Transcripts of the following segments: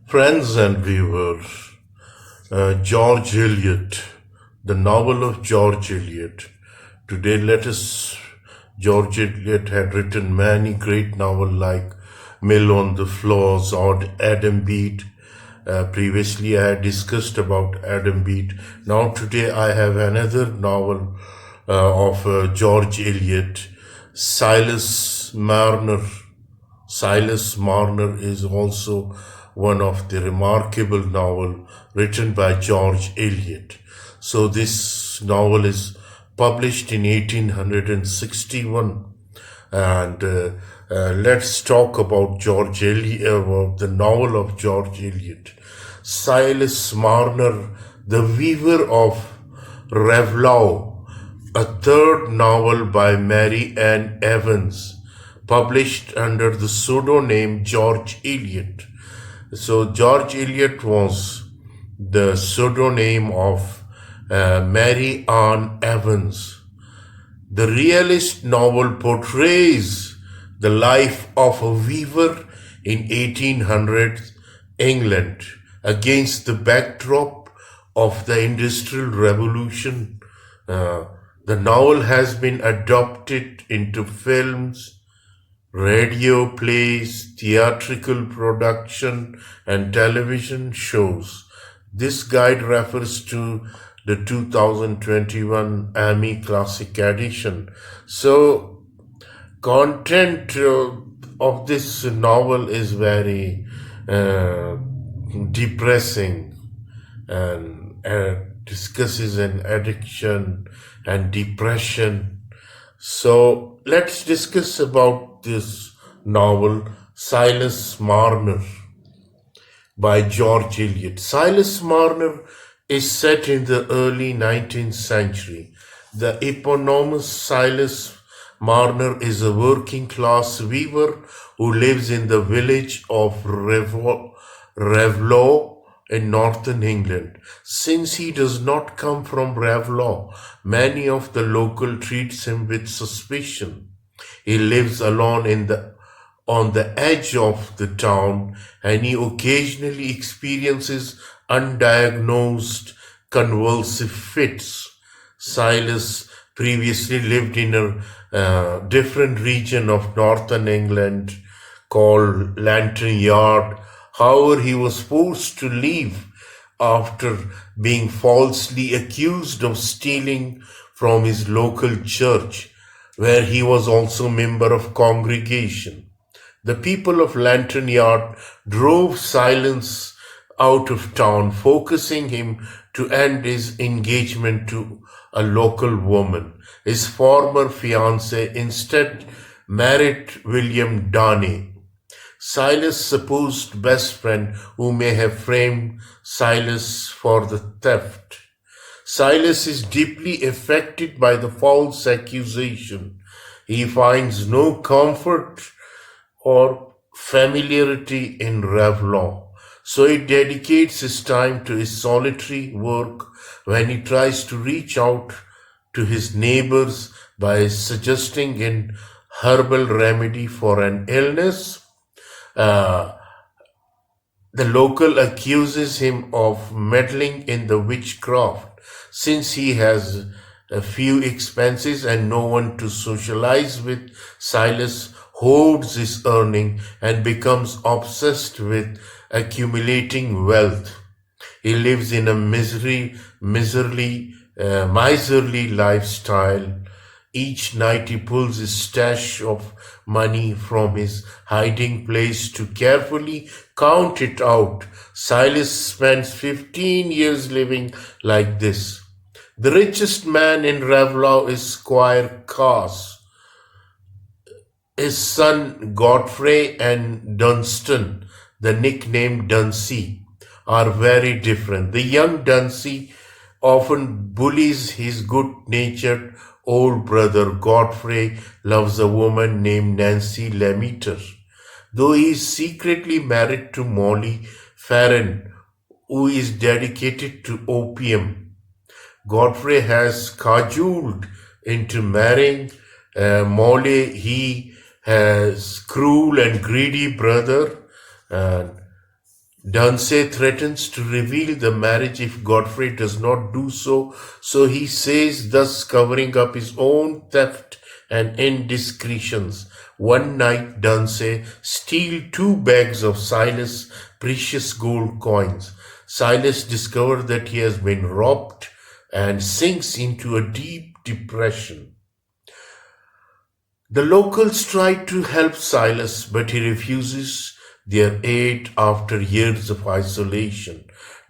Friends and viewers, George Eliot, the novel of George Eliot. Today, George Eliot had written many great novels like Mill on the Floors or Adam Beat. Previously, I had discussed about Adam Beat. Now, today, I have another novel of George Eliot, Silas Marner. Silas Marner is also one of the remarkable novel written by George Eliot. So this novel is published in 1861, and let's talk about George Eliot, about the novel of George Eliot. Silas Marner, the Weaver of Revlow, a third novel by Mary Ann Evans, published under the pseudonym George Eliot. So George Eliot was the pseudonym of Mary Ann Evans. The realist novel portrays the life of a weaver in 1800s England against the backdrop of the Industrial Revolution. The novel has been adapted into films, radio plays, theatrical production, and television shows. This guide refers to the 2021 Emmy Classic Edition. So, content of this novel is very depressing and discusses an addiction and depression. So, let's discuss about this novel, Silas Marner, by George Eliot. Silas Marner is set in the early 19th century. The eponymous Silas Marner is a working-class weaver who lives in the village of Revlow in northern England. Since he does not come from Revlow, many of the local treats him with suspicion. He lives alone on the edge of the town, and he occasionally experiences undiagnosed convulsive fits. Silas previously lived in a different region of northern England called Lantern Yard. However, he was forced to leave after being falsely accused of stealing from his local church, where he was also a member of congregation. The people of Lantern Yard drove Silas out of town, forcing him to end his engagement to a local woman. His former fiancée instead married William Darnay, Silas' supposed best friend, who may have framed Silas for the theft. Silas is deeply affected by the false accusation. He finds no comfort or familiarity in Revlow, so he dedicates his time to his solitary work. When he tries to reach out to his neighbors by suggesting an herbal remedy for an illness, the local accuses him of meddling in the witchcraft. Since he has a few expenses and no one to socialize with, Silas hoards his earning and becomes obsessed with accumulating wealth. He lives in a miserly lifestyle. Each night he pulls his stash of money from his hiding place to carefully count it out. Silas spends 15 years living like this. The richest man in Revlow is Squire Cass. His son Godfrey and Dunstan, the nickname Dunsey, are very different. The young Dunsey often bullies his good-natured old brother. Godfrey loves a woman named Nancy Lemaitre, though he is secretly married to Molly Farren, who is dedicated to opium. Godfrey has cajoled into marrying Molly. He has cruel and greedy brother, and Dunsey threatens to reveal the marriage if Godfrey does not do so, so he says, thus covering up his own theft and indiscretions. One night Dunsey steals 2 bags of Silas' precious gold coins. Silas discovers that he has been robbed and sinks into a deep depression. The locals try to help Silas, but he refuses their aid after years of isolation.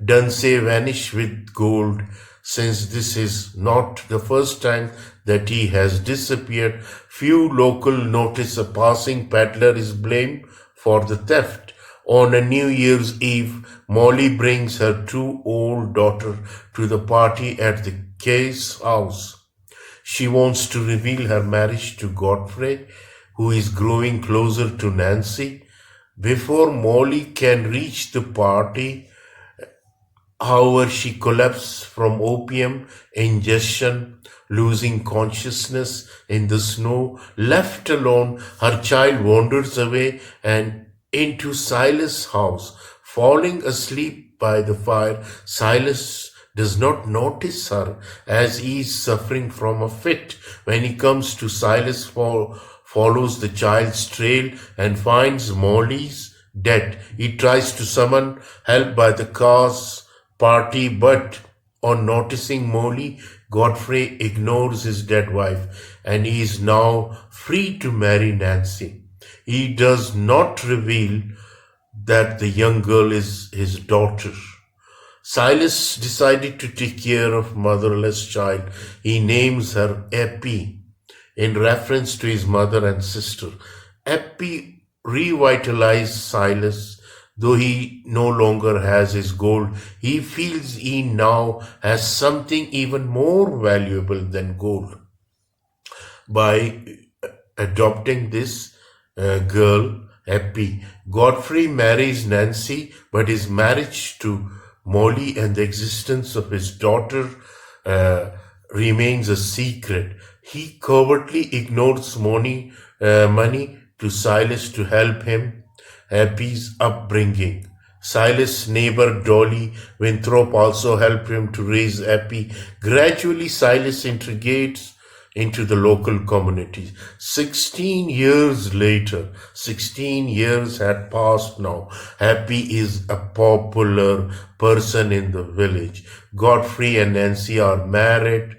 Dunsey vanishes with gold. Since this is not the first time that he has disappeared, few local notice a passing peddler is blamed for the theft. On a New Year's Eve, Molly brings her 2-year-old daughter to the party at the Kay's house. She wants to reveal her marriage to Godfrey, who is growing closer to Nancy. Before Molly can reach the party, however, she collapses from opium ingestion, losing consciousness in the snow. Left alone, her child wanders away and into Silas' house. Falling asleep by the fire, Silas does not notice her as he is suffering from a fit. When he comes to Silas, follows the child's trail and finds Molly's dead. He tries to summon help by the car's party, but on noticing Molly, Godfrey ignores his dead wife and he is now free to marry Nancy. He does not reveal that the young girl is his daughter. Silas decided to take care of motherless child. He names her Eppie in reference to his mother and sister. Eppie revitalized Silas. Though he no longer has his gold, he feels he now has something even more valuable than gold. By adopting this girl, Eppie, Godfrey marries Nancy, but his marriage to Molly and the existence of his daughter remains a secret. He covertly ignores money to Silas to help him Eppie's upbringing. Silas' neighbor Dolly Winthrop also helped him to raise Eppie. Gradually, Silas integrates into the local community. 16 years later, 16 years had passed now. Eppie is a popular person in the village. Godfrey and Nancy are married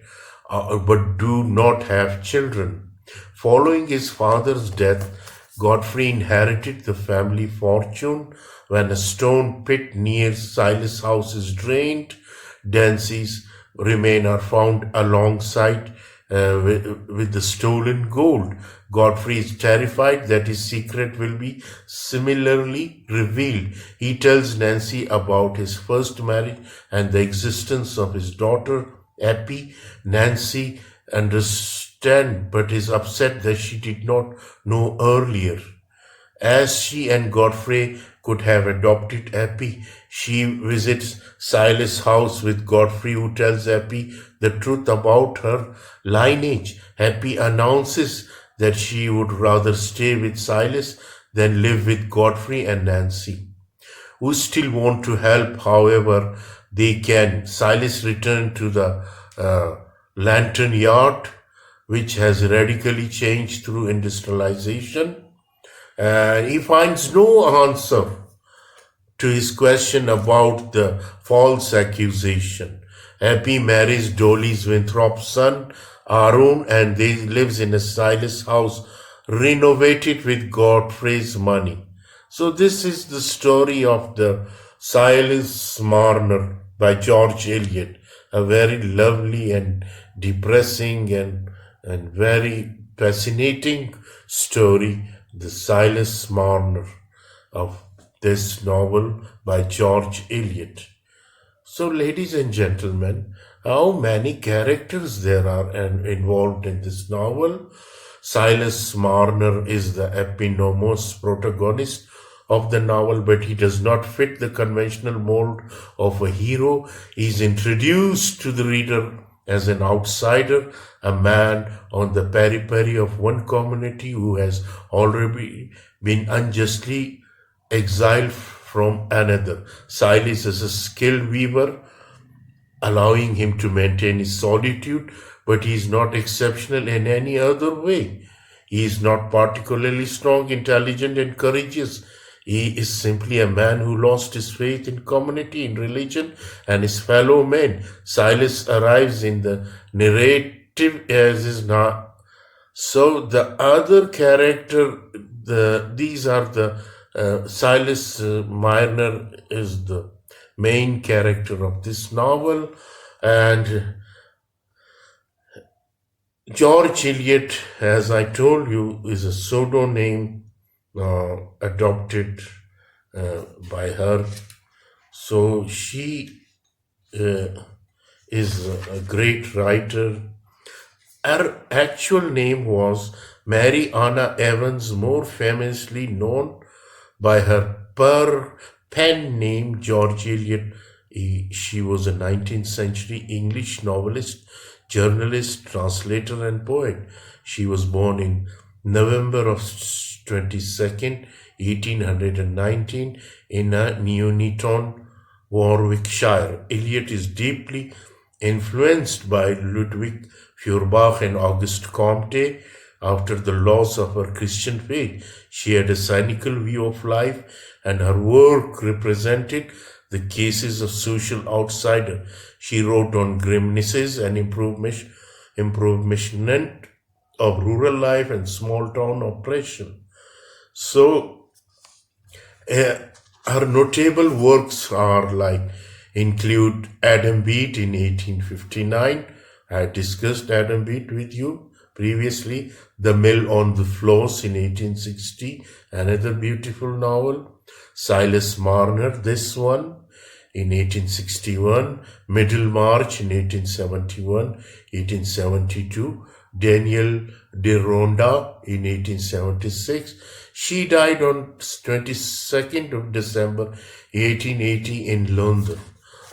but do not have children. Following his father's death, Godfrey inherited the family fortune. When a stone pit near Silas' house is drained, Nancy's remains are found alongside with the stolen gold. Godfrey is terrified that his secret will be similarly revealed. He tells Nancy about his first marriage and the existence of his daughter, Eppie. Nancy understands but is upset that she did not know earlier. As she and Godfrey could have adopted Eppie, she visits Silas' house with Godfrey, who tells Eppie the truth about her lineage. Eppie announces that she would rather stay with Silas than live with Godfrey and Nancy, who still want to help however they can. Silas returns to the lantern yard, which has radically changed through industrialization. He finds no answer to his question about the false accusation. Eppie marries Dolly's Winthrop's son, Aaron, and they lives in a Silas house renovated with Godfrey's money. So this is the story of the Silas Marner by George Eliot, a very lovely and depressing and very fascinating story, the Silas Marner of this novel by George Eliot. So, ladies and gentlemen, how many characters there are involved in this novel? Silas Marner is the eponymous protagonist of the novel, but he does not fit the conventional mold of a hero. He is introduced to the reader as an outsider, a man on the periphery of one community who has already been unjustly exiled from another. Silas is a skilled weaver, allowing him to maintain his solitude, but he is not exceptional in any other way. He is not particularly strong, intelligent, and courageous. He is simply a man who lost his faith in community, in religion, and his fellow men. Silas arrives in the narrative as is not. So the other character, these are the Silas Marner is the main character of this novel, and George Eliot, as I told you, is a pseudonym adopted by her. So she is a great writer. Her actual name was Mary Anna Evans, more famously known by her pen name George Eliot. She was a 19th century English novelist, journalist, translator, and poet. She was born in November of 22nd, 1819 in Nuneaton, Warwickshire. Eliot is deeply influenced by Ludwig Feuerbach and Auguste Comte. After the loss of her Christian faith, she had a cynical view of life, and her work represented the cases of social outsider. She wrote on grimnesses and improvement of rural life and small town oppression. So her notable works are include Adam Beat in 1859. I discussed Adam Beat with you previously. The Mill on the Floss in 1860, another beautiful novel. Silas Marner, this one in 1861. Middlemarch in 1871, 1872. Daniel de Ronda in 1876. She died on 22nd of December 1880 in London.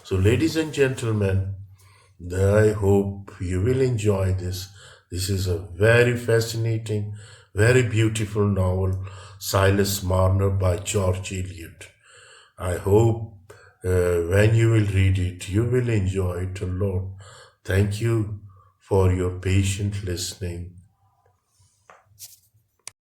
So ladies and gentlemen, I hope you will enjoy this. This is a very fascinating, very beautiful novel, Silas Marner by George Eliot. I hope when you will read it, you will enjoy it a lot. Thank you for your patient listening.